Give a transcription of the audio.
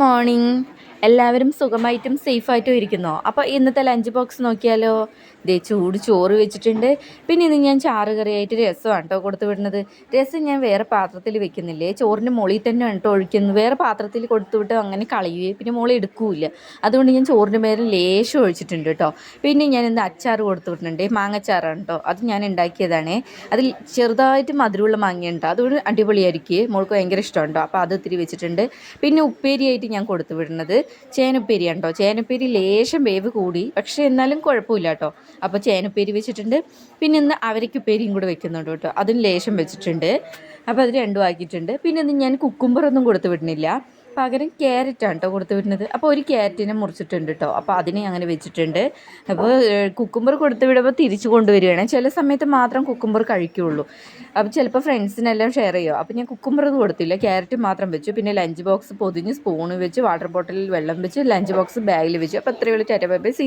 Morning. എല്ലാവരും സുഖമായിട്ടും സേഫായിട്ടും ഇരിക്കുന്നോ? അപ്പോൾ ഇന്നത്തെ ലഞ്ച് ബോക്സ് നോക്കിയാലോ. ദേ ചൂട് ചോറ് വെച്ചിട്ടുണ്ട്. പിന്നെ ഇന്ന് ഞാൻ ചാറ് കറിയായിട്ട് രസമാണ് കേട്ടോ കൊടുത്തു വിടുന്നത്. രസം ഞാൻ വേറെ പാത്രത്തിൽ വെക്കുന്നില്ലേ, ചോറിൻ്റെ മുകളിൽ തന്നെ കേട്ടോ ഒഴിക്കുന്നു. വേറെ പാത്രത്തിൽ കൊടുത്തു വിട്ട് അങ്ങനെ കളയുകയും പിന്നെ മുകളിൽ എടുക്കൂല. അതുകൊണ്ട് ഞാൻ ചോറിൻ്റെ മേലെ ലേശം ഒഴിച്ചിട്ടുണ്ട് കേട്ടോ. പിന്നെ ഞാൻ ഇന്ന് അച്ചാർ കൊടുത്തു വിട്ടിട്ടുണ്ട്. മാങ്ങച്ചാറാണ് കേട്ടോ, അത് ഞാൻ ഉണ്ടാക്കിയതാണ്. അതിൽ ചെറുതായിട്ട് മധുരമുള്ള മാങ്ങയുണ്ടോ, അതുകൊണ്ട് അടിപൊളിയായിരിക്കും. മോൾക്ക് ഭയങ്കര ഇഷ്ടമുണ്ടോ, അപ്പോൾ അത് ഇത്തിരി വെച്ചിട്ടുണ്ട്. പിന്നെ ഉപ്പേരിയായിട്ട് ഞാൻ കൊടുത്തു വിടുന്നത് ചേനുപ്പേരിയാണ് കേട്ടോ. ചേനുപ്പേരി ലേശം വേവ് കൂടി, പക്ഷേ എന്നാലും കുഴപ്പമില്ല കേട്ടോ. അപ്പോൾ ചേനുപ്പേരി വെച്ചിട്ടുണ്ട്. പിന്നെ ഇന്ന് അവരയ്ക്കുപ്പേരിയും കൂടെ വെക്കുന്നുണ്ട് കേട്ടോ, അതും ലേശം വെച്ചിട്ടുണ്ട്. അപ്പോൾ അത് രണ്ടും ആക്കിയിട്ടുണ്ട്. പിന്നെ ഇന്ന് ഞാൻ കുക്കുംബറൊന്നും കൊടുത്തു വിടുന്നില്ല, പകരം ക്യാരറ്റാണ് കേട്ടോ കൊടുത്തു വിടുന്നത്. അപ്പോൾ ഒരു ക്യാരറ്റിനെ മുറിച്ചിട്ടുണ്ട് കേട്ടോ, അപ്പോൾ അതിനെ അങ്ങനെ വെച്ചിട്ടുണ്ട്. അപ്പോൾ കുക്കുംബർ കൊടുത്തു വിടുമ്പോൾ തിരിച്ചു കൊണ്ടുവരികയാണ്. ചില സമയത്ത് മാത്രം കുക്കുംബർ കഴിക്കുകയുള്ളൂ. അപ്പോൾ ചിലപ്പോൾ ഫ്രണ്ട്സിനെല്ലാം ഷെയർ ചെയ്യുമോ. അപ്പോൾ ഞാൻ കുക്കുംബറൊന്നും കൊടുത്തില്ല, ക്യാരറ്റ് മാത്രം വെച്ചു. പിന്നെ ലഞ്ച് ബോക്സ് പൊതിഞ്ഞ് സ്പൂണ് വെച്ച് വാട്ടർ ബോട്ടിലിൽ വെള്ളം വെച്ച് ലഞ്ച് ബോക്സ് ബാഗിൽ വെച്ചു. അപ്പോൾ അത്രയേ ഉള്ളൂ. Tata bye bye, see U.